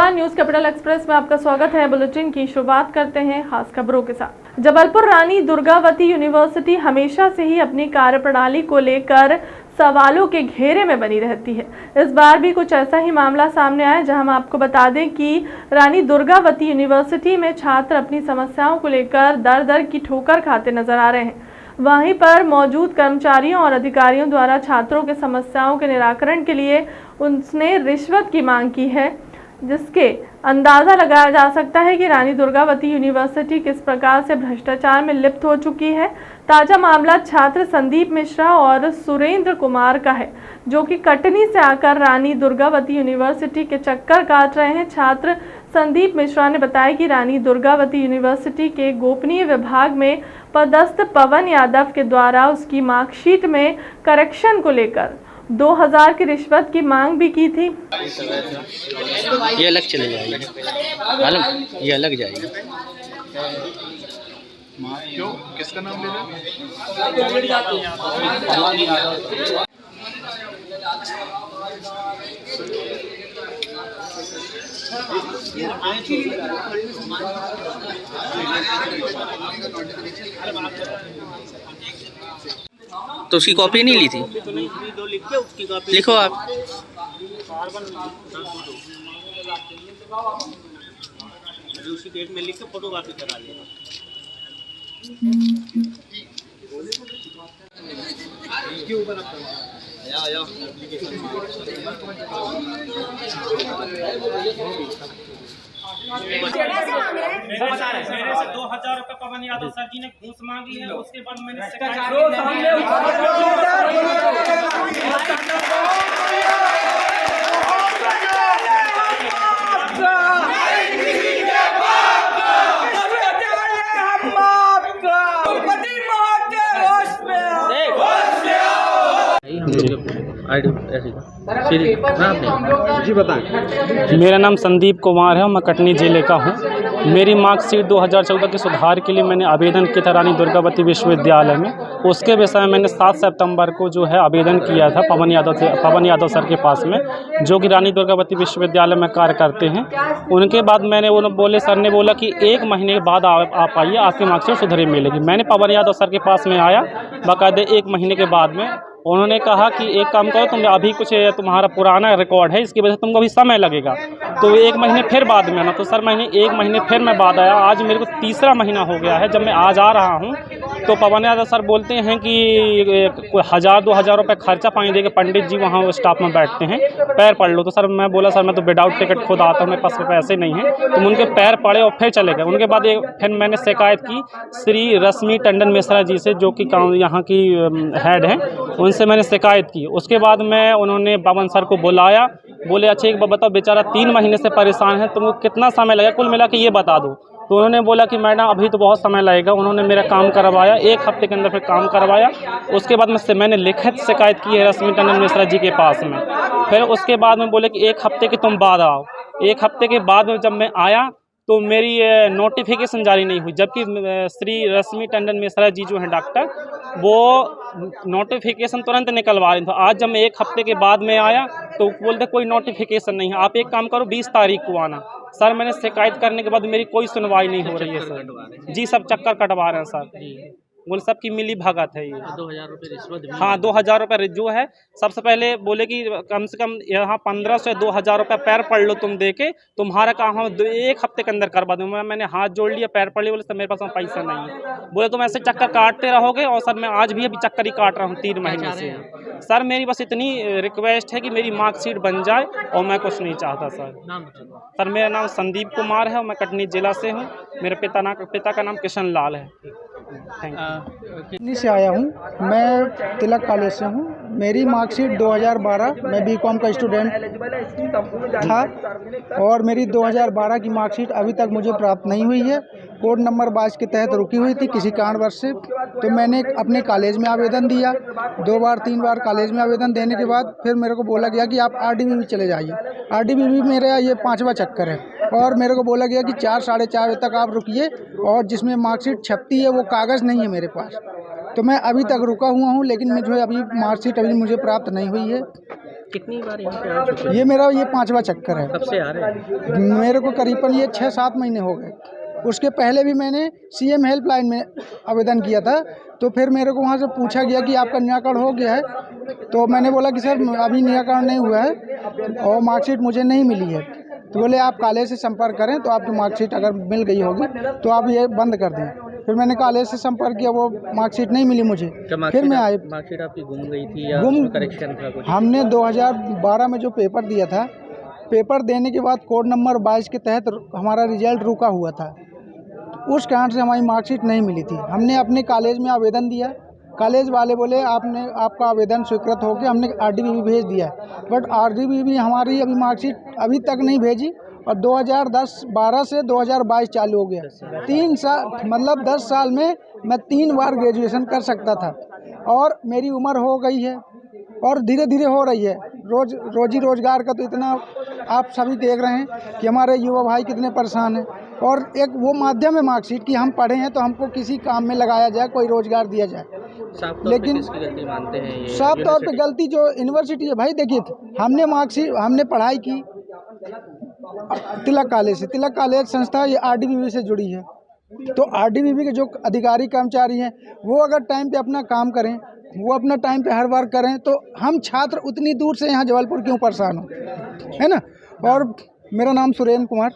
नमस्कार, news capital express में आपका स्वागत है। बुलेटिन की शुरुआत करते हैं खास खबरों के साथ। जबलपुर रानी दुर्गावती यूनिवर्सिटी हमेशा से ही अपनी कार्यप्रणाली को लेकर सवालों के घेरे में बनी रहती है। इस बार भी कुछ ऐसा ही मामला सामने आया, जहां हम आपको बता दें कि रानी दुर्गावती यूनिवर्सिटी में छात्र अपनी समस्याओं को लेकर दर दर की ठोकर खाते नजर आ रहे हैं। वहीं पर मौजूद कर्मचारियों और अधिकारियों द्वारा छात्रों के समस्याओं के निराकरण के लिए उसने रिश्वत की मांग की है, जिसके अंदाजा लगाया जा सकता है कि रानी दुर्गावती यूनिवर्सिटी किस प्रकार से भ्रष्टाचार में लिप्त हो चुकी है। ताजा मामला छात्र संदीप मिश्रा और सुरेंद्र कुमार का है, जो कि कटनी से आकर रानी दुर्गावती यूनिवर्सिटी के चक्कर काट रहे हैं। छात्र संदीप मिश्रा ने बताया कि रानी दुर्गावती यूनिवर्सिटी के गोपनीय विभाग में पदस्थ पवन यादव के द्वारा उसकी मार्कशीट में करेक्शन को लेकर 2000 की रिश्वत की मांग भी की थी। ये अलग चले जाएगी, मालूम, ये अलग जाएगी। क्यों? किसका नाम ले रहे हैं? तो उसकी कॉपी नहीं ली थी? लिखो आप। उसी डेट में लिख के फोटो कॉपी करा लेना। इसके ऊपर आया वो बता रहे मेरे से 2000 रुपये पवन यादव सर जी ने घूस मांगी है। उसके बाद मैंने जी बताएं। मेरा नाम संदीप कुमार है और मैं कटनी जिले का हूँ। मेरी मार्कशीट 2014 के सुधार के लिए मैंने आवेदन किया था रानी दुर्गावती विश्वविद्यालय में। उसके विषय में मैंने 7 सितंबर को जो है आवेदन किया था पवन यादव सर के पास में, जो कि रानी दुर्गावती विश्वविद्यालय में कार्य करते हैं। उनके बाद मैंने सर ने बोला कि 1 महीने के बाद आप आइए, आपकी मार्कशीट सुधरी मिलेगी। मैंने पवन यादव सर के पास में आया, बाकायदे 1 महीने के बाद में उन्होंने कहा कि एक काम करो, तुम अभी कुछ तुम्हारा पुराना रिकॉर्ड है, इसकी वजह से तुमको अभी समय लगेगा, तो 1 महीने फिर बाद में आना। तो सर मैंने 1 महीने फिर मैं बाद आया। आज मेरे को 3रा महीना हो गया है। जब मैं आज आ रहा हूँ तो पवन यादव सर बोलते हैं कि 1000-2000 रुपये खर्चा पानी देके पंडित जी वहाँ स्टाफ में बैठते हैं, पैर पढ़ लो। तो सर मैं बोला सर मैं तो विदाउट टिकट खुद आता हूँ, मेरे पास पैसे नहीं हैं। तो उनके पैर पड़े और फिर चले गए। उनके बाद फिर मैंने शिकायत की श्री रश्मि टंडन मिश्रा जी से, जो कि यहाँ की हेड हैं, उनसे मैंने शिकायत की। उसके बाद मैं उन्होंने पवन सर को बुलाया, बोले अच्छा एक बात बताओ, बेचारा 3 महीने से परेशान है, तुमको कितना समय लगेगा कुल मिला के ये बता दो। तो उन्होंने बोला कि मैडम अभी तो बहुत समय लगेगा। उन्होंने मेरा काम करवाया, 1 हफ्ते के अंदर फिर काम करवाया। उसके बाद मैंने लिखित शिकायत की है रश्मि टंडन मिश्रा जी के पास में। फिर उसके बाद में बोले कि 1 हफ्ते के तुम बाद आओ। 1 हफ्ते के बाद में जब मैं आया तो मेरी नोटिफिकेशन जारी नहीं हुई, जबकि श्री रश्मि टंडन मिश्रा जी जो हैं डॉक्टर, वो नोटिफिकेशन तुरंत निकलवा रहे थे। आज जब मैं 1 हफ्ते के बाद में आया तो बोलते कोई नोटिफिकेशन नहीं है, आप एक काम करो 20 तारीख को आना। सर मैंने शिकायत करने के बाद मेरी कोई सुनवाई नहीं हो रही है सर जी। सब चक्कर कटवा रहे हैं सर, बोले सबकी मिली भगत है ये। 2000 रुपये रिश्वत भी? हाँ 2000 रुपये जो है। सबसे पहले बोले कि कम से कम यहाँ 1500 से 2000 रुपये पैर पढ़ लो तुम देके, तुम्हारा काम हम 1 हफ्ते के अंदर करवा दूँ। मैंने हाथ जोड़ लिया, पैर पढ़ लिया। बोले सर मेरे पास पैसा नहीं है। बोले तुम ऐसे चक्कर काटते रहोगे। और सर मैं आज भी अभी चक्कर ही काट रहा हूँ 3 महीने से। सर मेरी बस इतनी रिक्वेस्ट है कि मेरी मार्कशीट बन जाए और मैं कुछ नहीं चाहता सर। सर मेरा नाम संदीप कुमार है और मैं कटनी जिला से हूँ। मेरे पिता का नाम किशन लाल है। कटनी से आया हूँ, मैं तिलक कॉलेज से हूँ। मेरी मार्कशीट 2012, मैं बीकॉम का स्टूडेंट था और मेरी 2012 की मार्कशीट अभी तक मुझे प्राप्त नहीं हुई है। कोड नंबर 22 के तहत रुकी हुई थी किसी कारणवश से। तो मैंने अपने कॉलेज में आवेदन दिया, 2 बार 3 बार कॉलेज में आवेदन देने के बाद फिर मेरे को बोला गया कि आप RDBB चले जाइए। RDBB मेरा ये 5वां चक्कर है और मेरे को बोला गया कि 4 साढ़े 4 बजे तक आप रुकिए, और जिसमें मार्कशीट छपती है वो कागज़ नहीं है मेरे पास। तो मैं अभी तक रुका हुआ हूँ, लेकिन मुझे अभी मार्कशीट अभी मुझे प्राप्त नहीं हुई है। कितनी बार यहाँ पे आ चुके हैं? ये मेरा ये 5वां चक्कर है। कब से आ रहे हैं? मेरे को करीबन ये 6-7 महीने हो गए। उसके पहले भी मैंने सीएम हेल्पलाइन में आवेदन किया था, तो फिर मेरे को वहाँ से पूछा गया कि आपका निराकरण हो गया है, तो मैंने बोला कि सर अभी निराकरण नहीं हुआ है और मार्कशीट मुझे नहीं मिली है। तो बोले आप कॉलेज से संपर्क करें, तो आपकी मार्कशीट अगर मिल गई होगी तो आप ये बंद कर दें। फिर मैंने कॉलेज से संपर्क किया, वो मार्कशीट नहीं मिली मुझे। फिर मैं आई, मार्कशीट आपकी गुम गई थी या उसमें करेक्शन था कुछ? हमने 2012 में जो पेपर दिया था, पेपर देने के बाद कोड नंबर 22 के तहत हमारा रिजल्ट रुका हुआ था। उस कारण से हमारी मार्कशीट नहीं मिली थी। हमने अपने कॉलेज में आवेदन दिया, कॉलेज वाले बोले आपका आवेदन स्वीकृत हो गया, हमने RDBB भेज दिया, बट RDBB हमारी अभी मार्कशीट अभी तक नहीं भेजी और 2012 से 2022 चालू हो गया। 3 साल मतलब 10 साल में मैं 3 बार ग्रेजुएशन कर सकता था और मेरी उम्र हो गई है और धीरे धीरे हो रही है। रोजी रोजगार का तो इतना आप सभी देख रहे हैं कि हमारे युवा भाई कितने परेशान हैं, और एक वो माध्यम है मार्कशीट कि हम पढ़े हैं तो हमको किसी काम में लगाया जाए, कोई रोजगार दिया जाए। लेकिन किसकी गलती मानते हैं ये? साफ तौर पे गलती जो यूनिवर्सिटी है भाई। देखिए हमने मार्कशीट हमने पढ़ाई की तिलक कॉलेज से, तिलक कॉलेज संस्था ये RDBB से जुड़ी है, तो RDBB के जो अधिकारी कर्मचारी हैं वो अगर टाइम पे अपना काम करें, वो अपना टाइम पे हर बार करें, तो हम छात्र उतनी दूर से यहाँ जबलपुर क्यों परेशान हो, है ना। और मेरा नाम सुरेंद्र कुमार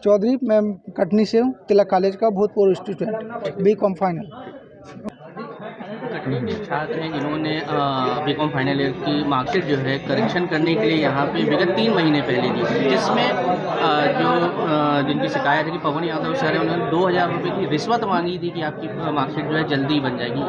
चौधरी, मैं कटनी से हूँ, तिलक कॉलेज का भूतपूर्व स्टूडेंट, BCom फाइनल। कटनी के छात्र हैं जिन्होंने BCom फाइनल ईयर की मार्कशीट जो है करेक्शन करने के लिए यहाँ पे विगत 3 महीने पहले दी थी, जिसमें जिनकी शिकायत है कि पवन यादव सर है, उन्होंने 2000 रुपये की रिश्वत मांगी थी कि आपकी मार्कशीट जो है जल्दी बन जाएगी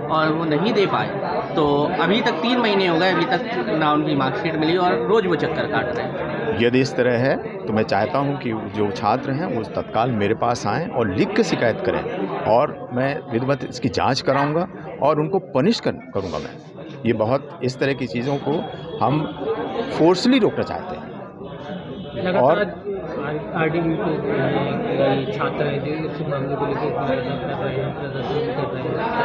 और वो नहीं दे पाए। तो अभी तक 3 महीने हो गए, अभी तक ना उनकी मार्कशीट मिली और रोज़ वो चक्कर काट रहे हैं। यदि इस तरह है तो मैं चाहता हूं कि जो छात्र हैं वो तत्काल मेरे पास आएँ और लिख के शिकायत करें, और मैं विधिवत इसकी जांच कराऊंगा और उनको पनिश करूंगा मैं। ये बहुत इस तरह की चीज़ों को हम फोर्सली रोकना चाहते हैं। और RDBB के छात्र हैं जो इस मामले को लेकर प्रदर्शन कर रहे हैं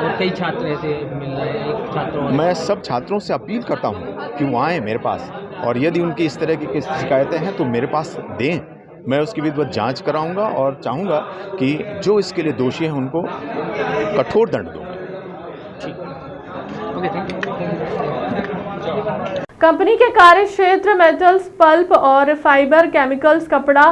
और कई छात्र ऐसे मिल रहे हैं। एक छात्र मैं सब छात्रों से अपील करता हूं कि वो आएँ मेरे पास, और यदि उनकी इस तरह की शिकायतें हैं तो मेरे पास दें, मैं उसकी विधिवत जांच कराऊंगा और चाहूँगा कि जो इसके लिए दोषी हैं उनको कठोर दंड दूँ। कंपनी के कार्य क्षेत्र मेटल्स, पल्प और फाइबर, केमिकल्स, कपड़ा,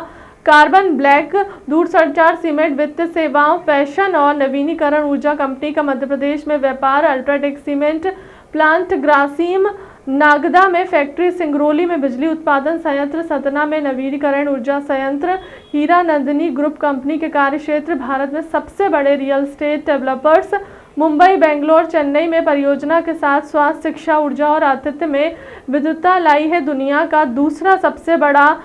कार्बन ब्लैक, दूरसंचार, सीमेंट, वित्त सेवाओं, फैशन और नवीनीकरण ऊर्जा कंपनी का मध्य प्रदेश में व्यापार, UltraTech cement plant, Grasim Nagda में फैक्ट्री, सिंगरौली में बिजली उत्पादन संयंत्र, सतना में नवीनीकरण ऊर्जा संयंत्र, हीरा नंदिनी ग्रुप कंपनी के कार्य क्षेत्र भारत में सबसे बड़े real estate developers, Mumbai, Bangalore, Chennai में परियोजना के साथ स्वास्थ्य, शिक्षा, ऊर्जा और आतिथ्य में विद्युतता लाई है। दुनिया का दूसरा सबसे बड़ा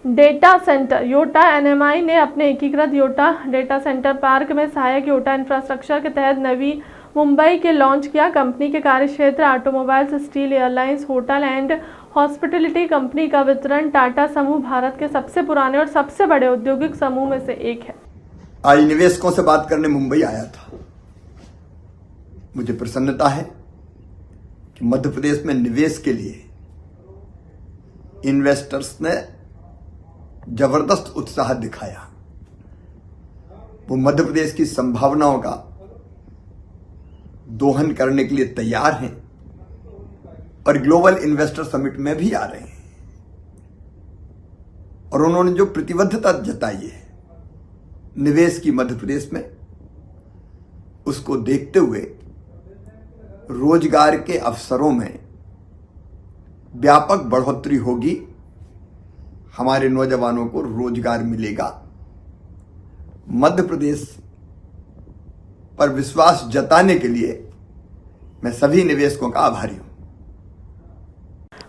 डेटा सेंटर योटा NMI ने अपने एकीकृत योटा डेटा सेंटर पार्क में सहायक योटा इंफ्रास्ट्रक्चर के तहत नवी मुंबई के लॉन्च किया। कंपनी के कार्य क्षेत्र automobiles, steel, airlines, hotel and hospitality company का वितरण। टाटा समूह भारत के सबसे पुराने और सबसे बड़े औद्योगिक समूह में से एक है। आज निवेशकों से बात करने मुंबई आया था। मुझे प्रसन्नता है कि मध्य प्रदेश में निवेश के लिए इन्वेस्टर्स ने जबरदस्त उत्साह दिखाया। वो मध्य प्रदेश की संभावनाओं का दोहन करने के लिए तैयार हैं और ग्लोबल इन्वेस्टर समिट में भी आ रहे हैं। और उन्होंने जो प्रतिबद्धता जताई है निवेश की मध्य प्रदेश में, उसको देखते हुए रोजगार के अवसरों में व्यापक बढ़ोतरी होगी। हमारे नौजवानों को रोजगार मिलेगा। मध्य प्रदेश पर विश्वास जताने के लिए मैं सभी निवेशकों का आभारी हूं।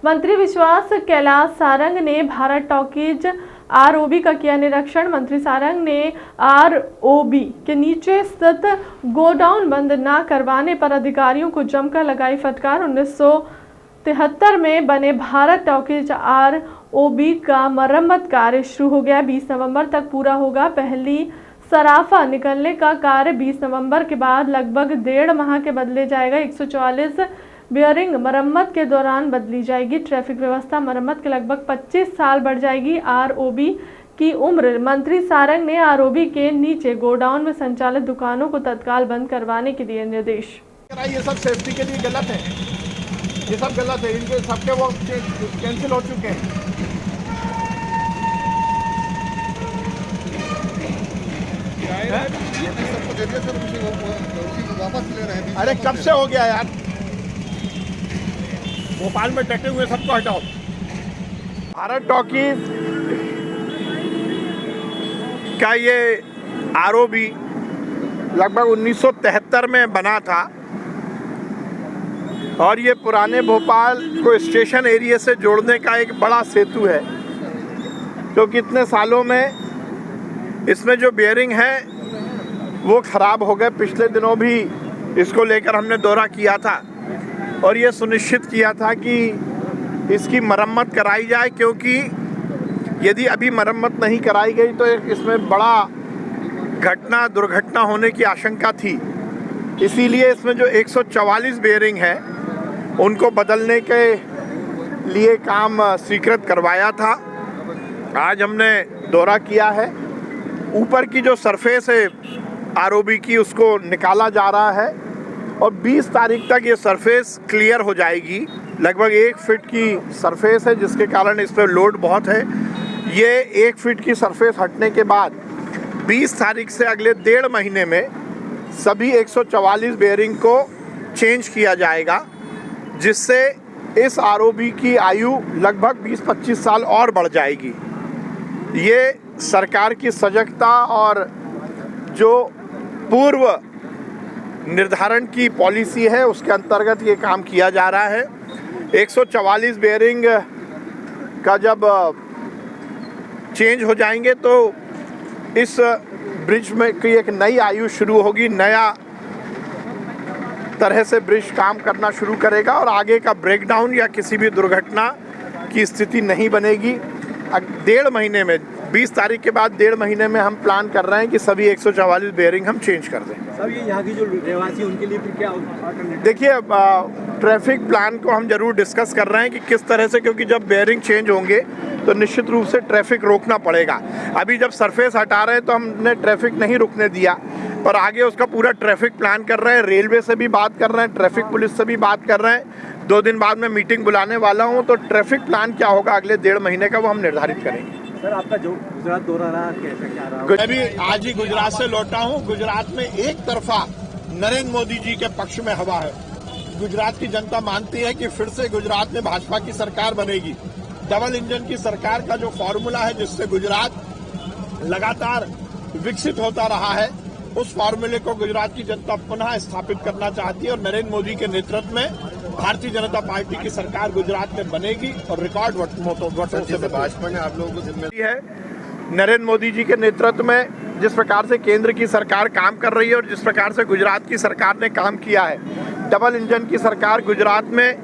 मंत्री विश्वास कैलाश सारंग ने भारत टॉकीज ROB का किया निरीक्षण। मंत्री सारंग ने ROB के नीचे स्थित गोडाउन बंद न करवाने पर अधिकारियों को जमकर लगाई फटकार। 1973 में बने भारत टॉकीज ROB का मरम्मत कार्य शुरू हो गया। 20 नवंबर तक पूरा होगा। पहली सराफा निकलने का कार्य 20 नवंबर के बाद लगभग 1.5 माह के बदले जाएगा। 144 बियरिंग मरम्मत के दौरान बदली जाएगी। ट्रैफिक व्यवस्था मरम्मत के लगभग 25 साल बढ़ जाएगी। आरओबी की उम्र। मंत्री सारंग ने आरओबी के नीचे गोडाउन में संचालित दुकानों को तत्काल बंद करवाने के दिए निर्देश। ये सब सेफ्टी के लिए गलत है, ये सब गलत है, इनके सबके वो कैंसिल हो चुके हैं। अरे कब से हो गया यार, भोपाल में डटे हुए सबको हटाओ। भारत टॉकीज का ये आरओबी लगभग 1973 में बना था और ये पुराने भोपाल को स्टेशन एरिया से जोड़ने का एक बड़ा सेतु है, क्योंकि इतने सालों में इसमें जो बेयरिंग है वो ख़राब हो गए। पिछले दिनों भी इसको लेकर हमने दौरा किया था और ये सुनिश्चित किया था कि इसकी मरम्मत कराई जाए, क्योंकि यदि अभी मरम्मत नहीं कराई गई तो इसमें बड़ा दुर्घटना होने की आशंका थी। इसीलिए इसमें जो 144 बेयरिंग है उनको बदलने के लिए काम स्वीकृत करवाया था। आज हमने दौरा किया है। ऊपर की जो सरफेस है आरओबी की उसको निकाला जा रहा है और 20 तारीख तक ये सरफेस क्लियर हो जाएगी। लगभग 1 फीट की सरफेस है, जिसके कारण इस पर लोड बहुत है। ये 1 फीट की सरफेस हटने के बाद 20 तारीख से अगले 1.5 महीने में सभी 144 बेयरिंग को चेंज किया जाएगा, जिससे इस आरओबी की आयु लगभग 20-25 साल और बढ़ जाएगी। ये सरकार की सजगता और जो पूर्व निर्धारण की पॉलिसी है उसके अंतर्गत ये काम किया जा रहा है। 144 बेयरिंग का जब चेंज हो जाएंगे तो इस ब्रिज में की एक नई आयु शुरू होगी, नया तरह से ब्रिज काम करना शुरू करेगा और आगे का ब्रेकडाउन या किसी भी दुर्घटना की स्थिति नहीं बनेगी। 1.5 महीने में 20 तारीख के बाद 1.5 महीने में हम प्लान कर रहे हैं कि सभी 144 बेयरिंग हम चेंज कर दें। सर ये यहाँ की जो रहवासी उनके लिए फिर क्या देखिए, ट्रैफिक प्लान को हम जरूर डिस्कस कर रहे हैं कि किस तरह से, क्योंकि जब बेयरिंग चेंज होंगे तो निश्चित रूप से ट्रैफिक रोकना पड़ेगा। अभी जब सरफेस हटा रहे हैं तो हमने ट्रैफिक नहीं रुकने दिया, पर आगे उसका पूरा ट्रैफिक प्लान कर रहे हैं। रेलवे से भी बात कर रहे हैं, ट्रैफिक पुलिस से भी बात कर रहे हैं। 2 दिन बाद मैं मीटिंग बुलाने वाला हूँ, तो ट्रैफिक प्लान क्या होगा अगले 1.5 महीने का वो हम निर्धारित करेंगे। सर आपका जो गुजरात दौरा रहा कैसा क्या रहा? मैं भी आज ही गुजरात से लौटा हूँ। गुजरात में एक तरफा नरेंद्र मोदी जी के पक्ष में हवा है। गुजरात की जनता मानती है कि फिर से गुजरात में भाजपा की सरकार बनेगी। डबल इंजन की सरकार का जो फॉर्मूला है जिससे गुजरात लगातार विकसित होता रहा है, उस फॉर्मूले को गुजरात की जनता पुनः स्थापित करना चाहती है और नरेंद्र मोदी के नेतृत्व में भारतीय जनता पार्टी की सरकार गुजरात में बनेगी और रिकॉर्ड वोटों से भाजपा ने आप लोगों को जिम्मेदारी है। नरेंद्र मोदी जी के नेतृत्व में जिस प्रकार से केंद्र की सरकार काम कर रही है और जिस प्रकार से गुजरात की सरकार ने काम किया है, डबल इंजन की सरकार गुजरात में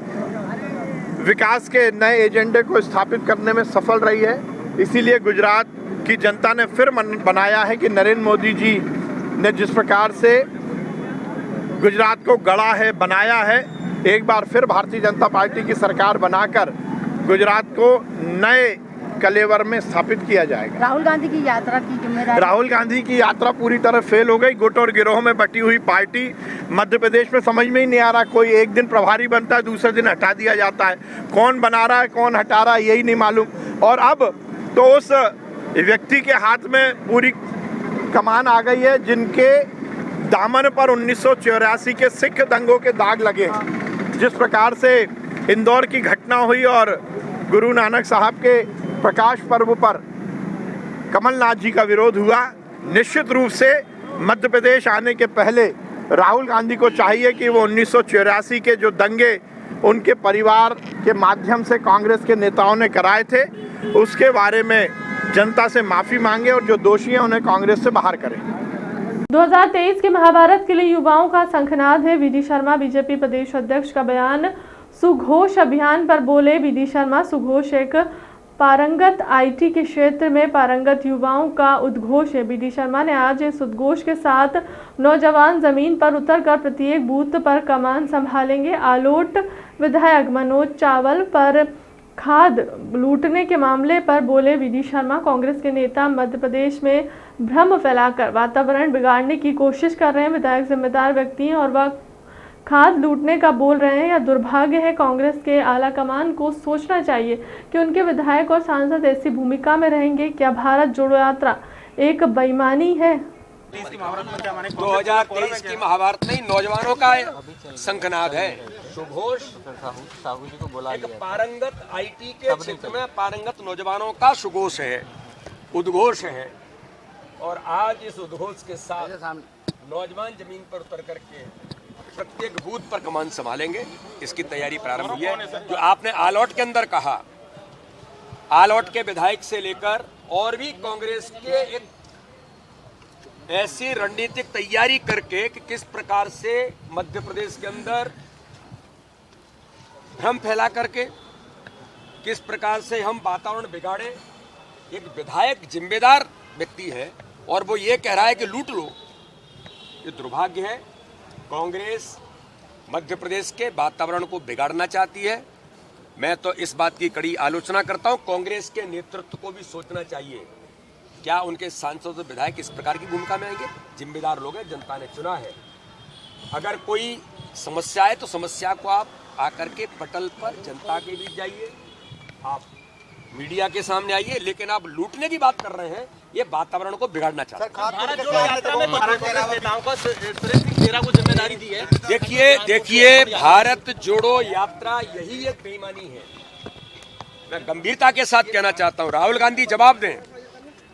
विकास के नए एजेंडे को स्थापित करने में सफल रही है। इसीलिए गुजरात की जनता ने फिर बनाया है कि नरेंद्र मोदी जी ने जिस प्रकार से गुजरात को गढ़ा है, बनाया है, एक बार फिर भारतीय जनता पार्टी की सरकार बनाकर गुजरात को नए कलेवर में स्थापित किया जाएगा। राहुल गांधी की यात्रा की जिम्मेदारी? राहुल गांधी की यात्रा पूरी तरह फेल हो गई। गुट और गिरोह में बटी हुई पार्टी मध्य प्रदेश में समझ में ही नहीं आ रहा। कोई एक दिन प्रभारी बनता है, दूसरे दिन हटा दिया जाता है। कौन बना रहा है, कौन हटा रहा है, यही नहीं मालूम। और अब तो उस व्यक्ति के हाथ में पूरी कमान आ गई है जिनके दामन पर 1984 के सिख दंगों के दाग लगे हैं। जिस प्रकार से इंदौर की घटना हुई और गुरु नानक साहब के प्रकाश पर्व पर कमलनाथ जी का विरोध हुआ, निश्चित रूप से मध्य प्रदेश आने के पहले राहुल गांधी को चाहिए कि वो 1984 के जो दंगे उनके परिवार के माध्यम से कांग्रेस के नेताओं ने कराए थे, उसके बारे में जनता से माफ़ी मांगे और जो दोषी हैं उन्हें कांग्रेस से बाहर करें। 2023 के महाभारत के लिए युवाओं का शंखनाद है। वी.डी. शर्मा बीजेपी प्रदेश अध्यक्ष का बयान। सुघोष अभियान पर बोले वी.डी. शर्मा। सुघोष एक पारंगत आईटी के क्षेत्र में पारंगत युवाओं का उद्घोष है। बीडी शर्मा ने आज इस उद्घोष के साथ नौजवान जमीन पर उतरकर प्रत्येक बूथ पर कमान संभालेंगे। आलोट विधायक मनोज चावल पर खाद लूटने के मामले पर बोले बीडी शर्मा, कांग्रेस के नेता मध्य प्रदेश में भ्रम फैलाकर वातावरण बिगाड़ने की कोशिश कर रहे हैं। विधायक जिम्मेदार व्यक्ति हैं और वह खाद लूटने का बोल रहे हैं। यह दुर्भाग्य है। कांग्रेस के आला कमान को सोचना चाहिए कि उनके विधायक और सांसद ऐसी भूमिका में रहेंगे। क्या भारत जोड़ो यात्रा एक बेईमानी है? 2023 की महाभारत नहीं, नौजवानों का शंखनाद है। सुघोष एक पारंगत आईटी के क्षेत्र में पारंगत नौजवानों का सुघोष है, उद्घोष है। और आज इस उद्घोष के साथ नौजवान जमीन पर उतर करके प्रत्येक बूथ पर कमान संभालेंगे। इसकी तैयारी प्रारंभ हुई है। जो आपने आलौट के अंदर कहा, आलौट के विधायक से लेकर और भी कांग्रेस के एक ऐसी रणनीतिक तैयारी करके कि किस प्रकार से मध्य प्रदेश के अंदर भ्रम फैला करके किस प्रकार से हम वातावरण बिगाड़े। एक विधायक जिम्मेदार व्यक्ति है और वो ये कह रहा है कि लूट लो। ये दुर्भाग्य है। कांग्रेस मध्य प्रदेश के वातावरण को बिगाड़ना चाहती है। मैं तो इस बात की कड़ी आलोचना करता हूं। कांग्रेस के नेतृत्व को भी सोचना चाहिए, क्या उनके सांसद और विधायक इस प्रकार की भूमिका में आएंगे? जिम्मेदार लोग हैं, जनता ने चुना है। अगर कोई समस्या है तो समस्या को आप आकर के पटल पर जनता के बीच जाइए, आप मीडिया के सामने आइए। लेकिन आप लूटने की बात कर रहे हैं, ये वातावरण को बिगाड़ना चाहते हैं। देखिए भारत जोड़ो यात्रा यही एक बेईमानी है। मैं गंभीरता के साथ कहना चाहता हूँ, राहुल गांधी जवाब दें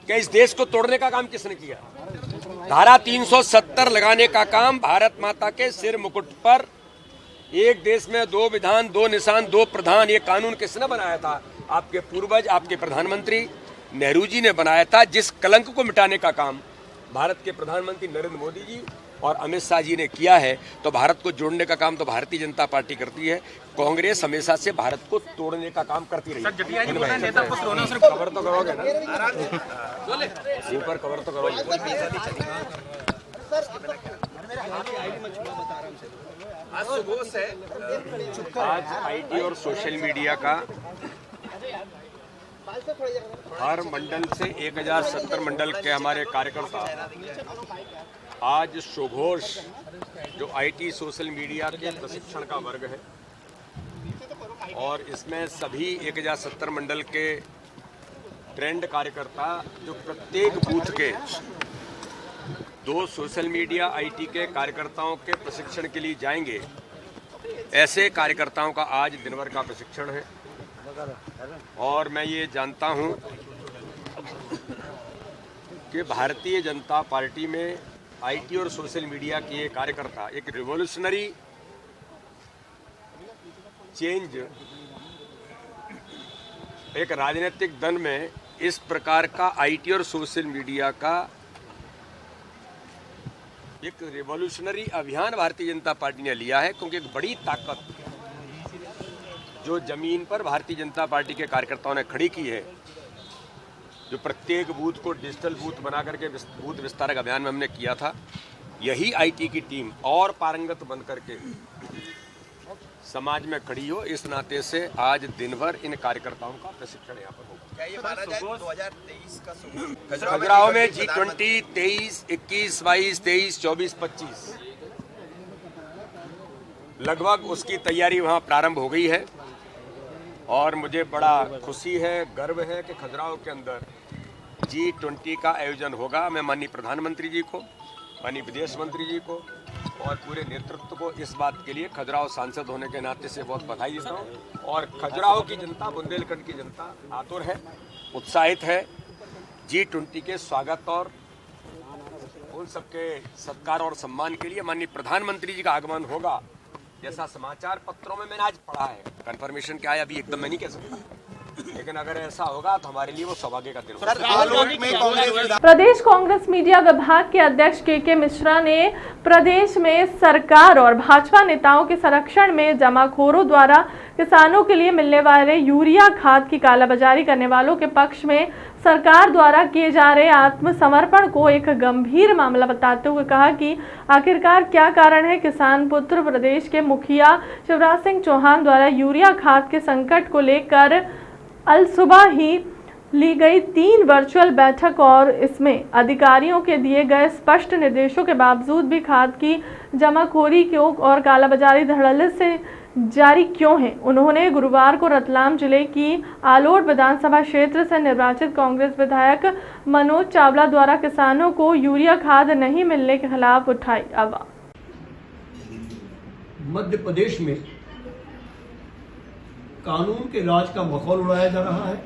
कि इस देश को तोड़ने का काम किसने किया? धारा 370 लगाने का काम भारत माता के सिर मुकुट पर, एक देश में दो विधान, दो निशान, दो प्रधान, ये कानून किसने बनाया था? आपके पूर्वज, आपके प्रधानमंत्री नेहरू जी ने बनाया था। जिस कलंक को मिटाने का काम भारत के प्रधानमंत्री नरेंद्र मोदी जी और अमित शाह जी ने किया है, तो भारत को जोड़ने का काम तो भारतीय जनता पार्टी करती है। कांग्रेस हमेशा से भारत को तोड़ने का काम करती रही है। कवर तो करोगे ना, ऊपर कवर तो करोगे। आज सुबह से आज आईटी और सोशल मीडिया का हर मंडल से 1070 मंडल के हमारे कार्यकर्ता आज सुघोष जो आईटी सोशल मीडिया के प्रशिक्षण का वर्ग है, और इसमें सभी 1070 मंडल के ट्रेंड कार्यकर्ता जो प्रत्येक बूथ के 2 सोशल मीडिया आईटी के कार्यकर्ताओं के प्रशिक्षण के लिए जाएंगे, ऐसे कार्यकर्ताओं का आज दिन भर का प्रशिक्षण है। और मैं ये जानता हूं कि भारतीय जनता पार्टी में आईटी और सोशल मीडिया के ये कार्यकर्ता एक रिवॉल्यूशनरी चेंज, एक राजनीतिक दल में इस प्रकार का आईटी और सोशल मीडिया का एक रिवॉल्यूशनरी अभियान भारतीय जनता पार्टी ने लिया है। क्योंकि एक बड़ी ताकत जो जमीन पर भारतीय जनता पार्टी के कार्यकर्ताओं ने खड़ी की है, जो प्रत्येक बूथ को डिजिटल बूथ बना करके बूथ विस्तारक अभियान में हमने किया था, यही आईटी की टीम और पारंगत बन करके समाज में खड़ी हो। इस नाते से आज दिन भर इन कार्यकर्ताओं का प्रशिक्षण यहाँ पर होगा। क्या ये माना जाए 2023 का खजुराहो में G20 23, 21, 22, 23, 24, 25 लगभग उसकी तैयारी वहाँ प्रारंभ हो गई है। और मुझे बड़ा खुशी है, गर्व है कि खजुराहो के अंदर G20 का आयोजन होगा। मैं माननीय प्रधानमंत्री जी को, माननीय विदेश मंत्री जी को और पूरे नेतृत्व को इस बात के लिए खजुराहो सांसद होने के नाते से बहुत बधाई देता हूँ। और खजुराहो की जनता, बुंदेलखंड की जनता आतुर है, उत्साहित है G20 के स्वागत और उन सबके सत्कार और सम्मान के लिए। माननीय प्रधानमंत्री जी का आगमन होगा जैसा समाचार पत्रों में मैंने आज पढ़ा है। कंफर्मेशन क्या है अभी एकदम मैं नहीं कह सकता। लेकिन अगर ऐसा होगा तो हमारे लिए वो सौभाग्य का दिन होगा। प्रदेश कांग्रेस मीडिया विभाग के अध्यक्ष के मिश्रा ने प्रदेश में सरकार और भाजपा नेताओं के संरक्षण में जमाखोरों द्वारा किसानों के लिए मिलने वाले यूरिया खाद की कालाबाजारी करने वालों के पक्ष में सरकार द्वारा किए जा रहे आत्मसमर्पण को एक गंभीर मामला बताते हुए कहा कि आखिरकार क्या कारण है किसान पुत्र प्रदेश के मुखिया शिवराज सिंह चौहान द्वारा यूरिया खाद के संकट को लेकर अल सुबह ही ली गई 3 वर्चुअल बैठक और इसमें अधिकारियों के दिए गए स्पष्ट निर्देशों के बावजूद भी खाद की जमाखोरी क्यों और कालाबाजारी धड़ल्ले से जारी क्यों है। उन्होंने गुरुवार को रतलाम जिले की आलोट विधानसभा क्षेत्र से निर्वाचित कांग्रेस विधायक मनोज चावला द्वारा किसानों को यूरिया खाद नहीं मिलने के खिलाफ उठाई आवाज। मध्य प्रदेश में कानून के राज का माहौल उड़ाया जा रहा है।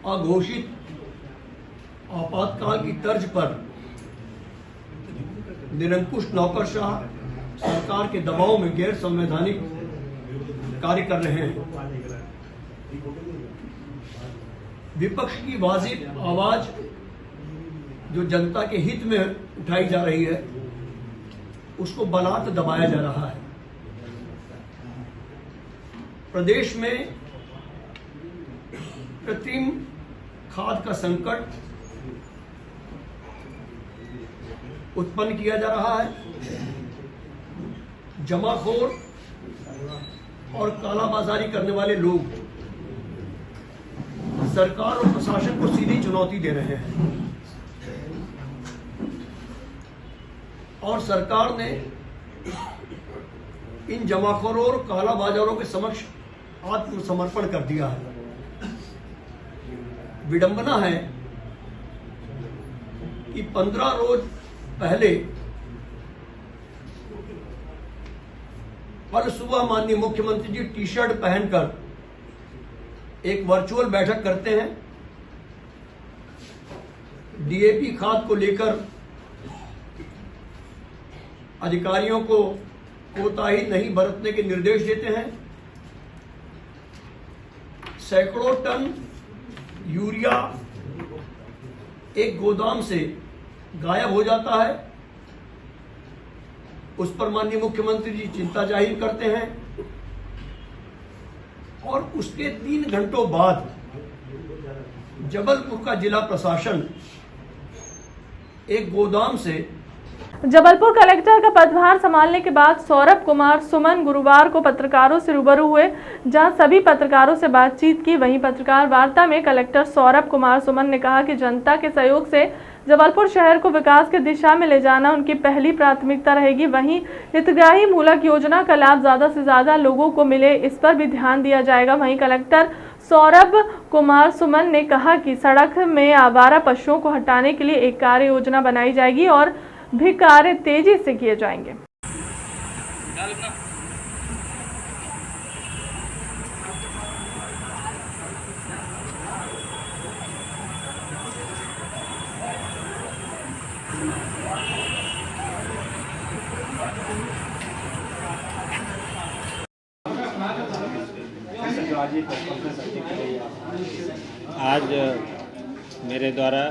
अघोषित आपातकाल की तर्ज पर निरंकुश नौकरशाह सरकार के दबाव में गैर संवैधानिक कार्य कर रहे हैं। विपक्ष की वाजिब आवाज जो जनता के हित में उठाई जा रही है उसको बलात् दबाया जा रहा है। प्रदेश में कृत्रिम खाद का संकट उत्पन्न किया जा रहा है। जमाखोर और कालाबाजारी करने वाले लोग सरकार और प्रशासन को सीधी चुनौती दे रहे हैं और सरकार ने इन जमाखोरों और कालाबाजारों के समक्ष आत्मसमर्पण कर दिया है। विडंबना है कि 15 रोज पहले कल सुबह माननीय मुख्यमंत्री जी टी शर्ट पहनकर एक वर्चुअल बैठक करते हैं। डीएपी खाद को लेकर अधिकारियों को कोताही नहीं बरतने के निर्देश देते हैं। सैकड़ों टन यूरिया एक गोदाम से गायब हो जाता है। उस पर माननीय मुख्यमंत्री जी चिंता जाहिर करते हैं और उसके 3 घंटों बाद जबलपुर का जिला प्रशासन एक गोदाम से जबलपुर कलेक्टर का पदभार संभालने के बाद सौरभ कुमार सुमन गुरुवार को पत्रकारों से रूबरू हुए, जहां सभी पत्रकारों से बातचीत की। वहीं पत्रकार वार्ता में कलेक्टर सौरभ कुमार सुमन ने कहा कि जनता के सहयोग से जबलपुर शहर को विकास की दिशा में ले जाना उनकी पहली प्राथमिकता रहेगी। वहीं हितग्राही मूलक योजना का लाभ ज्यादा से ज्यादा लोगों को मिले, इस पर भी ध्यान दिया जाएगा। वहीं कलेक्टर सौरभ कुमार सुमन ने कहा कि सड़क में आवारा पशुओं को हटाने के लिए एक कार्य योजना बनाई जाएगी और भी कार्य तेजी से किए जाएंगे। आज मेरे द्वारा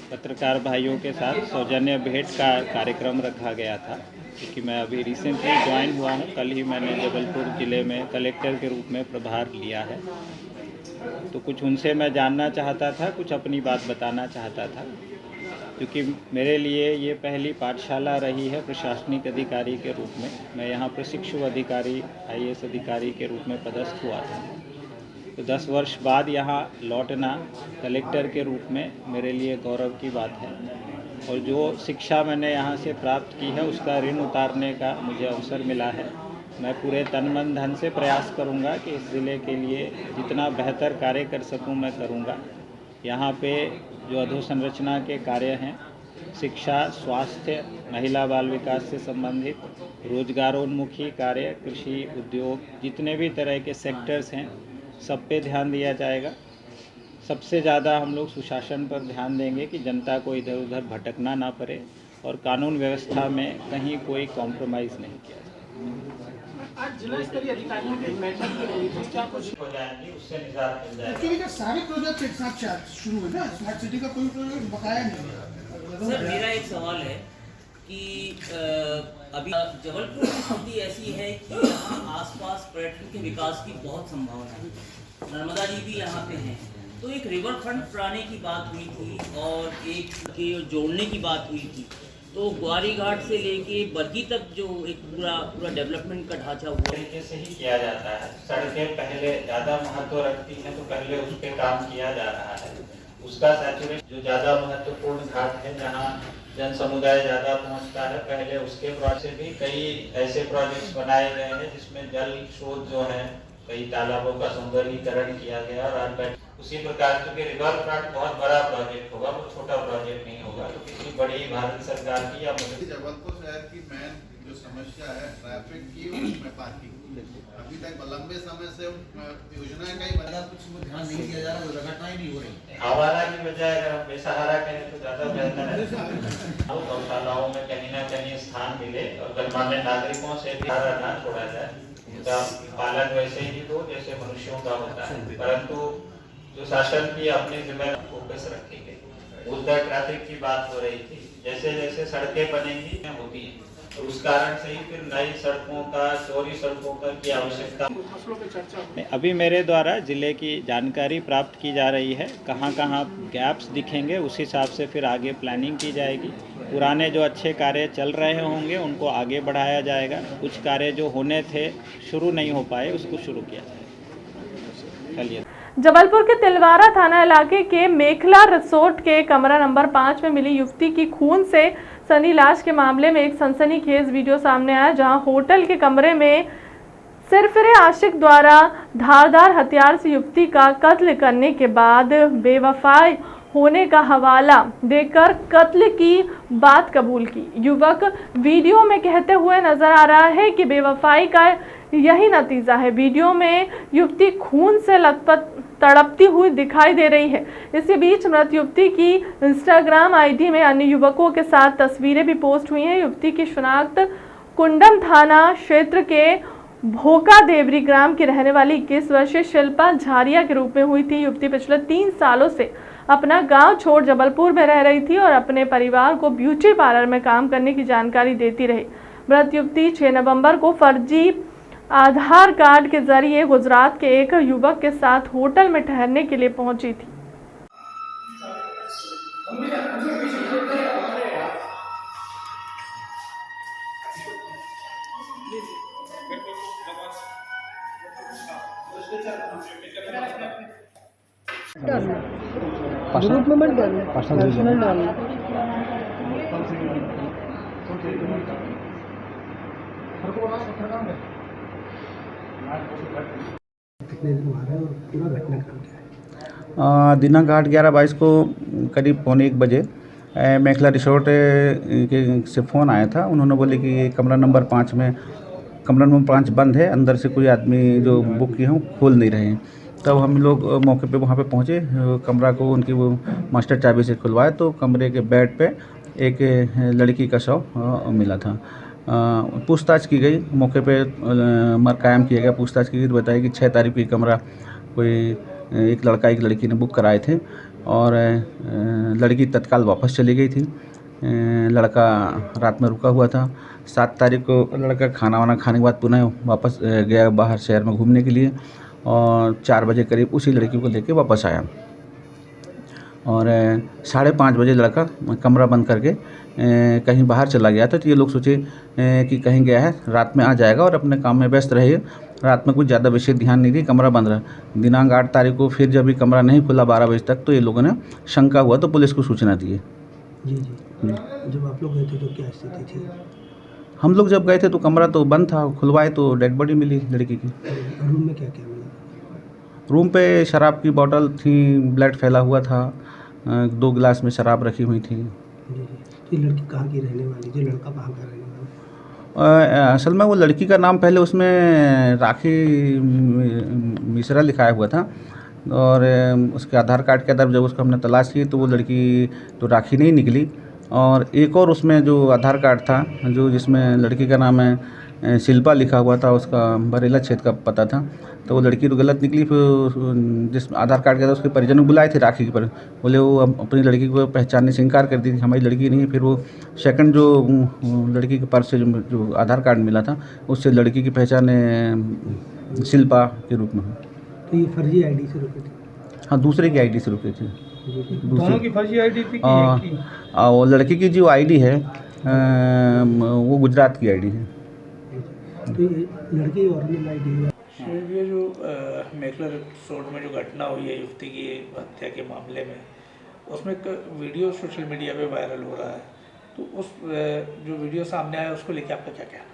पत्रकार भाइयों के साथ सौजन्य भेंट का कार्यक्रम रखा गया था, क्योंकि मैं अभी रिसेंटली ज्वाइन हुआ हूँ। कल ही मैंने जबलपुर ज़िले में कलेक्टर के रूप में प्रभार लिया है, तो कुछ उनसे मैं जानना चाहता था, कुछ अपनी बात बताना चाहता था, क्योंकि मेरे लिए ये पहली पाठशाला रही है प्रशासनिक अधिकारी के रूप में। मैं यहाँ प्रशिक्षु अधिकारी IAS अधिकारी के रूप में पदस्थ हुआ था, तो 10 वर्ष बाद यहाँ लौटना कलेक्टर के रूप में मेरे लिए गौरव की बात है। और जो शिक्षा मैंने यहाँ से प्राप्त की है उसका ऋण उतारने का मुझे अवसर मिला है। मैं पूरे तन मन धन से प्रयास करूँगा कि इस ज़िले के लिए जितना बेहतर कार्य कर सकूँ मैं करूँगा। यहाँ पे जो अधोसंरचना के कार्य हैं, शिक्षा, स्वास्थ्य, महिला बाल विकास से संबंधित, रोजगारोन्मुखी कार्य, कृषि, उद्योग, जितने भी तरह के सेक्टर्स हैं सब पे ध्यान दिया जाएगा। सबसे ज़्यादा हम लोग सुशासन पर ध्यान देंगे कि जनता को इधर उधर भटकना ना पड़े और कानून व्यवस्था में कहीं कोई कॉम्प्रोमाइज़ नहीं किया जाए। आज जिला स्तरीय अधिकारियों की बैठक हुई थी, क्या कुछ हो जाएंगी, उससे निजात मिल जाएगी। एक्चुअली क्या सारे प्रोजेक्ट एक साथ शुरू हुए ना, स्मार्ट सिटी का कोई प्रोजेक्ट बकाया नहीं है। सर मेरा एक सवाल है कि अभी जबलपुर की स्थिति ऐसी है कि यहाँ आसपास पर्यटन के विकास की बहुत संभावना है, नर्मदा जी भी यहाँ पे हैं, तो एक रिवर फ्रंट बनाने की बात हुई थी और एक के जोड़ने की बात हुई थी, तो ग्वारी घाट से लेके बरगी तक जो एक पूरा डेवलपमेंट का ढांचा हुआ तरीके से ही किया जाता है। सड़कें पहले ज़्यादा महत्व रखती हैं तो पहले उस पर काम किया जा रहा है। उसका सैचुरेशन जो ज़्यादा महत्वपूर्ण घाट है जहाँ जन समुदाय ज़्यादा पहुँचता है, पहले उसके प्रोजेक्ट से भी कई ऐसे प्रोजेक्ट्स बनाए गए हैं जिसमें जल स्रोत जो है कई तालाबों का सौंदर्यीकरण किया गया। और उसी प्रकार चूँकि रिवर फ्रंट बहुत बड़ा प्रोजेक्ट होगा, वो छोटा प्रोजेक्ट नहीं होगा, तो किसी बड़ी भारत सरकार की या जबलपुर शहर की मेन जो समस्या है ट्रैफिक की और उसमें पार्किंग, अभी तक लंबे समय से योजना का ही बना, कुछ ध्यान नहीं दिया जा रहा, दुर्घटनाएं नहीं हो रही। आवारा की बजाय अगर हम बेसहारा कहें तो ज़्यादा बेहतर है। गौशालाओं में कहीं ना कहीं स्थान मिले और गणमान्य नागरिकों से भी ना छोड़ा जाए, उनका पालन वैसे ही हो जैसे मनुष्यों का होता है, परंतु जो शासन की अपनी जिम्मेदारी फोकस रखी गई। उस पर ट्रैफिक की बात हो रही थी, जैसे जैसे सड़कें बनेंगी होती हैं, तो उस कारण से ही फिर नई सड़कों का, चौड़ी सड़कों का की आवश्यकता। अभी मेरे द्वारा जिले की जानकारी प्राप्त की जा रही है, कहाँ कहाँ गैप्स दिखेंगे उस हिसाब से फिर आगे प्लानिंग की जाएगी। पुराने जो अच्छे कार्य चल रहे होंगे उनको आगे बढ़ाया जाएगा, कुछ कार्य जो होने थे शुरू नहीं हो पाए उसको शुरू किया जाएगा। चलिए। जबलपुर के तिलवारा थाना इलाके के मेखला रिसोर्ट के कमरा नंबर 5 में मिली युवती की खून से सनी लाश के मामले में एक सनसनीखेज वीडियो सामने आया, जहां होटल के कमरे में सिरफिरे आशिक द्वारा धारदार हथियार से युवती का कत्ल करने के बाद बेवफाई होने का हवाला देकर कत्ल की बात कबूल की। युवक वीडियो में कहते हुए नजर आ रहा है कि बेवफाई का यही नतीजा है। वीडियो में युवती खून से लथपथ तड़पती हुई दिखाई दे रही है। इसी बीच मृत युवती की इंस्टाग्राम आईडी में अन्य युवकों के साथ तस्वीरें भी पोस्ट हुई हैं। युवती की शिनाख्त कुंडम थाना क्षेत्र के भोका देवरी ग्राम की रहने वाली 21 वर्षीय शिल्पा झारिया के रूप में हुई थी। युवती पिछले 3 सालों से अपना गांव छोड़ जबलपुर में रह रही थी और अपने परिवार को ब्यूटी पार्लर में काम करने की जानकारी देती रही। मृत युवती 6 नवंबर को फर्जी आधार कार्ड के जरिए गुजरात के एक युवक के साथ होटल में ठहरने के लिए पहुंची थी। ग्रुप में मत डालना, पर्सनल डालना। कितने दिन हुआ है और पूरा घटनाक्रम क्या है? दिनांक 8/11/22 को करीब 1:45 बजे मेखला रिसोर्ट से फ़ोन आया था। उन्होंने बोले कि ये कमरा नंबर 5 में कमरा नंबर 5 बंद है, अंदर से कोई आदमी जो बुक किए हों खोल नहीं रहे हैं। तब हम लोग मौके पे वहाँ पे पहुँचे, कमरा को उनकी वो मास्टर चाबी से खुलवाए तो कमरे के बेड पे एक लड़की का शव मिला था। पूछताछ की गई, मौके पे कायम किया गया, पूछताछ की गई तो बताया कि 6 तारीख को कमरा कोई एक लड़का एक लड़की ने बुक कराए थे और लड़की तत्काल वापस चली गई थी। लड़का रात में रुका हुआ था। 7 तारीख को लड़का खाना वाना खाने के बाद पुनः वापस गया बाहर शहर में घूमने के लिए और 4 बजे करीब उसी लड़की को लेके वापस आया और 5:30 बजे लड़का कमरा बंद करके कहीं बाहर चला गया था। तो ये लोग सोचे कि कहीं गया है, रात में आ जाएगा और अपने काम में व्यस्त रहे। रात में कुछ ज़्यादा विशेष ध्यान नहीं दी, कमरा बंद रहा। दिनांक 8 तारीख को फिर जब भी कमरा नहीं खुला 12 बजे तक, तो ये लोगों ने शंका हुआ तो पुलिस को सूचना दी। जी। जब आप लोग गए थे तो क्या स्थिति थी? हम लोग जब गए थे तो कमरा तो बंद था, खुलवाए तो डेड बॉडी मिली लड़की की। रूम में क्या क्या मिला? रूम पे शराब की बोतल थी, ब्लड फैला हुआ था, 2 गिलास में शराब रखी हुई थी। ये लड़की कहाँ की रहने वाली, जो लड़का कहाँ का रहने वाला? असल में वो लड़की का नाम पहले उसमें राखी मिश्रा लिखाया हुआ था और उसके आधार कार्ड के आधार जब उसको हमने तलाश की तो वो लड़की तो राखी नहीं निकली और एक और उसमें जो आधार कार्ड था जो जिसमें लड़की का नाम है शिल्पा लिखा हुआ था, उसका बरेला क्षेत्र का पता था। तो वो लड़की तो गलत निकली, फिर जिस आधार कार्ड के था उसके परिजन को बुलाए थे राखी पर, बोले वो अपनी लड़की को पहचानने से इनकार कर दी थी, हमारी लड़की नहीं है। फिर वो सेकंड जो लड़की के पर्स से जो आधार कार्ड मिला था उससे लड़की की पहचान शिल्पा के रूप में हुई। तो ये फर्जी आईडी से रुके थे? हाँ, दूसरे की आईडी से रुके थे। दोनों की फर्जी आईडी थी कि एक की? वो लड़की की जो आईडी है वो गुजरात की आईडी है। तो ये लड़की ओरिजिनल आईडी है। ये जो मेखला रिसोर्ट में जो घटना हुई है युवती की हत्या के मामले में, उसमें एक वीडियो सोशल मीडिया पे वायरल हो रहा है, तो उस जो वीडियो सामने आया उसको लेके आपका क्या कहना?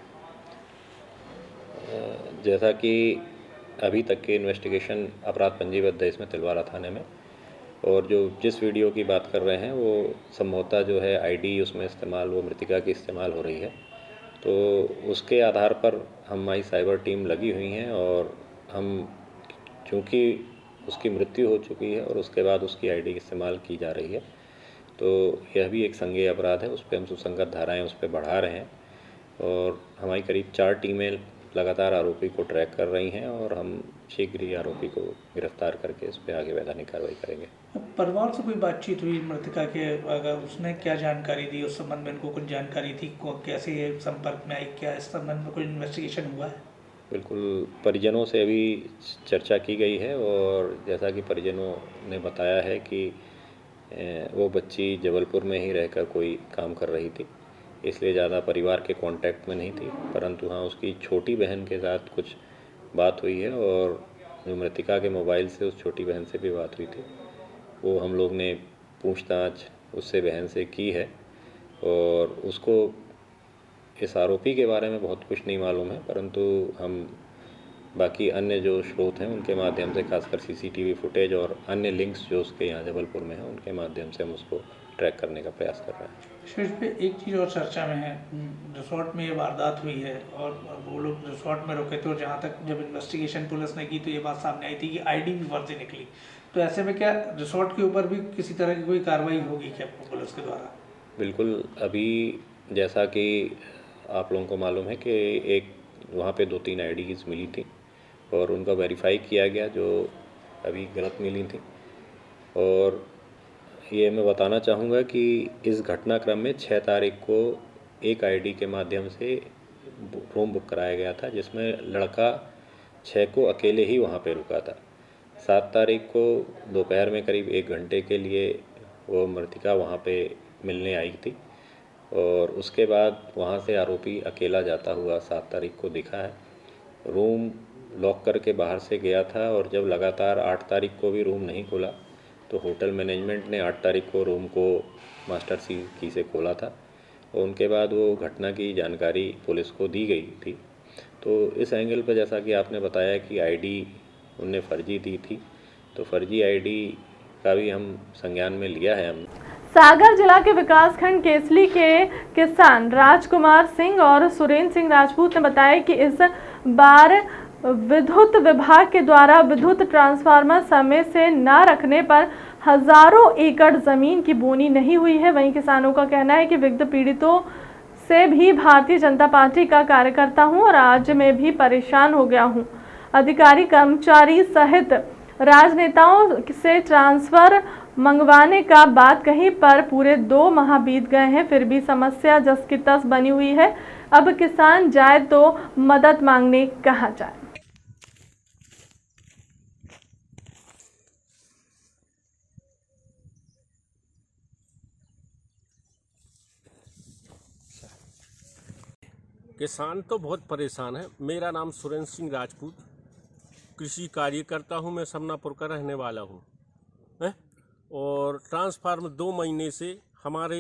जैसा कि अभी तक के इन्वेस्टिगेशन अपराध पंजीबद्ध है इसमें तिलवारा थाने में, और जो जिस वीडियो की बात कर रहे हैं वो संभवतः जो है आईडी उसमें इस्तेमाल, वो मृतिका की इस्तेमाल हो रही है। तो उसके आधार पर हमारी साइबर टीम लगी हुई हैं, और हम चूँकि उसकी मृत्यु हो चुकी है और उसके बाद उसकी आईडी इस्तेमाल की जा रही है, तो यह भी एक संज्ञेय अपराध है। उस पर हम सुसंगत धाराएं उस पर बढ़ा रहे हैं, और हमारी करीब 4 टीमें लगातार आरोपी को ट्रैक कर रही हैं, और हम शीघ्र ही आरोपी को गिरफ्तार करके इस पर आगे वैधानिक कार्रवाई करेंगे। परिवार से कोई बातचीत हुई मृतिका के, अगर उसने क्या जानकारी दी, उस संबंध में इनको कुछ जानकारी थी, कैसे ये संपर्क में आई, क्या इस संबंध में कोई इन्वेस्टिगेशन हुआ है? बिल्कुल, परिजनों से अभी चर्चा की गई है, और जैसा कि परिजनों ने बताया है कि वो बच्ची जबलपुर में ही रहकर कोई काम कर रही थी, इसलिए ज़्यादा परिवार के कांटेक्ट में नहीं थी, परंतु हाँ उसकी छोटी बहन के साथ कुछ बात हुई है, और जो मृतिका के मोबाइल से उस छोटी बहन से भी बात हुई थी, वो हम लोग ने पूछताछ उससे बहन से की है, और उसको इस आरोपी के बारे में बहुत कुछ नहीं मालूम है, परंतु हम बाकी अन्य जो स्रोत हैं उनके माध्यम से, खासकर सीसीटीवी फुटेज और अन्य लिंक्स जो उसके यहाँ जबलपुर में हैं, उनके माध्यम से हम उसको ट्रैक करने का प्रयास कर रहे हैं। शीर्ष पे एक चीज़ और चर्चा में है, रिसोर्ट में ये वारदात हुई है और वो लोग रिसोर्ट में रुके थे, और जहाँ तक जब इन्वेस्टिगेशन पुलिस ने की तो ये बात सामने आई थी कि आईडी भी फर्जी निकली। तो ऐसे में क्या रिसोर्ट के ऊपर भी किसी तरह की कोई कार्रवाई होगी क्या पुलिस के द्वारा? बिल्कुल, अभी जैसा कि आप लोगों को मालूम है कि एक वहाँ पे 2-3 आईडीज़ मिली थी, और उनका वेरीफाई किया गया जो अभी गलत मिली थी। और ये मैं बताना चाहूँगा कि इस घटनाक्रम में 6 तारीख को एक आईडी के माध्यम से रूम बुक कराया गया था, जिसमें लड़का 6 को अकेले ही वहाँ पे रुका था। 7 तारीख को दोपहर में करीब 1 घंटे के लिए वो मृतिका वहाँ पे मिलने आई थी, और उसके बाद वहाँ से आरोपी अकेला जाता हुआ 7 तारीख को दिखा है। रूम लॉक करके बाहर से गया था, और जब लगातार 8 तारीख को भी रूम नहीं खुला तो होटल मैनेजमेंट ने 8 तारीख को रूम को मास्टर की से खोला था, और उनके बाद वो घटना की जानकारी पुलिस को दी गई थी। तो इस एंगल पर जैसा कि आपने बताया कि आईडी उनने फर्जी दी थी, तो फर्जी आईडी का भी हम संज्ञान में लिया है हमने। सागर जिला के विकासखंड केसली के किसान राजकुमार सिंह और सुरेंद्र सिंह राजपूत ने बताया कि इस बार विद्युत विभाग के द्वारा विद्युत ट्रांसफार्मर समय से न रखने पर हजारों एकड़ जमीन की बोनी नहीं हुई है। वहीं किसानों का कहना है कि विघ्न पीड़ितों से भी भारतीय जनता पार्टी का कार्यकर्ता हूं, और आज मैं भी परेशान हो गया हूं। अधिकारी कर्मचारी सहित राजनेताओं से ट्रांसफर मंगवाने का बात कहीं पर पूरे 2 माह बीत गए हैं, फिर भी समस्या जस की तस बनी हुई है। अब किसान जाए तो मदद मांगने कहाँ जाए। किसान तो बहुत परेशान है। मेरा नाम सुरेंद्र सिंह राजपूत, कृषि कार्यकर्ता हूँ, मैं समनापुर का रहने वाला हूँ। और ट्रांसफार्म 2 महीने से हमारे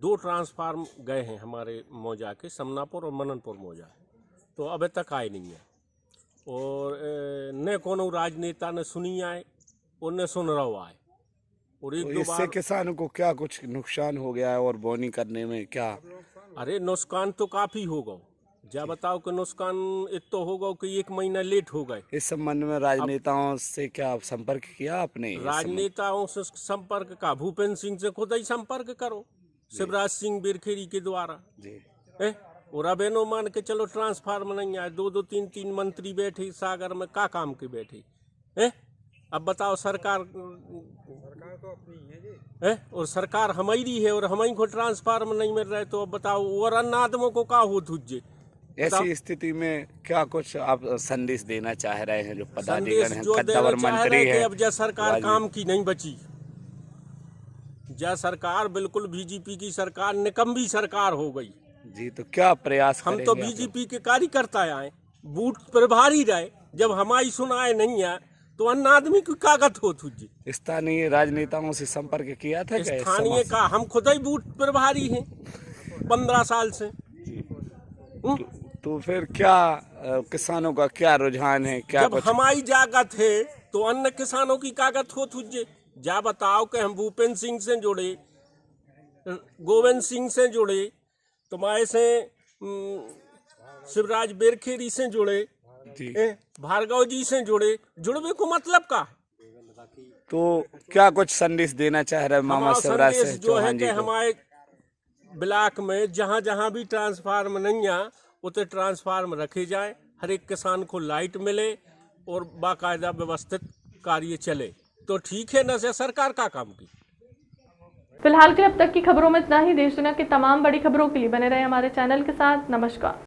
2 ट्रांसफार्म गए हैं हमारे मौजा के, समनापुर और मननपुर मौजा, तो अभी तक आए नहीं है। और न कोनो राजनेता ने सुनी आए और न सुन रहा आए। और एक दो इससे किसानों को क्या कुछ नुकसान हो गया है, और बोनी करने में क्या? अरे नुकसान तो काफ़ी हो गया। जा बताओ कि नुकसान इतना हो गया कि 1 महीना लेट हो गए। इस संबंध में राजनेताओं से क्या संपर्क किया आपने? राजनेताओं से संपर्क का भूपेंद्र सिंह से खुद ही संपर्क करो, शिवराज सिंह बिरखेड़ी के द्वारा जी। और अब एनो मान के चलो ट्रांसफार्मर नहीं आए, 2-2 3-3 मंत्री बैठे सागर में, का काम के बैठे हैं। अब बताओ सरकार तो अपनी है और सरकार हमारी है और हमारी को ट्रांसफार्मर नहीं मिल रहा है, तो अब बताओ और अन्य आदमों को का हो तुझे। ऐसी स्थिति में क्या कुछ आप संदेश देना चाह रहे हैं जो पदाधिकारी हैं, कद्दावर मंत्री हैं? अब जय सरकार काम की नहीं बची, जय सरकार बिल्कुल बीजेपी की सरकार निकम्मी सरकार हो गई जी। तो क्या प्रयास हम तो बीजेपी के कार्यकर्ता आए, बूथ प्रभारी रहे, जब हमारी सुनाए नहीं आए तो अन्य आदमी की कागत हो तुझे। स्थानीय राजनेताओं से संपर्क किया था? स्थानीय का हम खुद ही बूथ प्रभारी हैं 15 साल से। तो फिर क्या किसानों का क्या रुझान है? क्या जब हमारी जागत है तो अन्य किसानों की कागत हो तुझे। जा बताओ कि हम भूपेंद्र सिंह से जुड़े, गोविंद सिंह से जुड़े, तुम्हारे से शिवराज बेरखेरी से जुड़े, भार्गव जी से जुड़वे को मतलब का। तो क्या कुछ संदेश देना चाह रहे हैं मामा शिवराज से जो है कि हमारे ब्लॉक में जहाँ जहाँ भी ट्रांसफार्मर नहीं आ उतने ट्रांसफार्मर रखे जाए, हर एक किसान को लाइट मिले और बाकायदा व्यवस्थित कार्य चले, तो ठीक है न से सरकार का काम की। फिलहाल के अब तक की खबरों में इतना ही। देश दुनिया की तमाम बड़ी खबरों के लिए बने रहे हमारे चैनल के साथ। नमस्कार।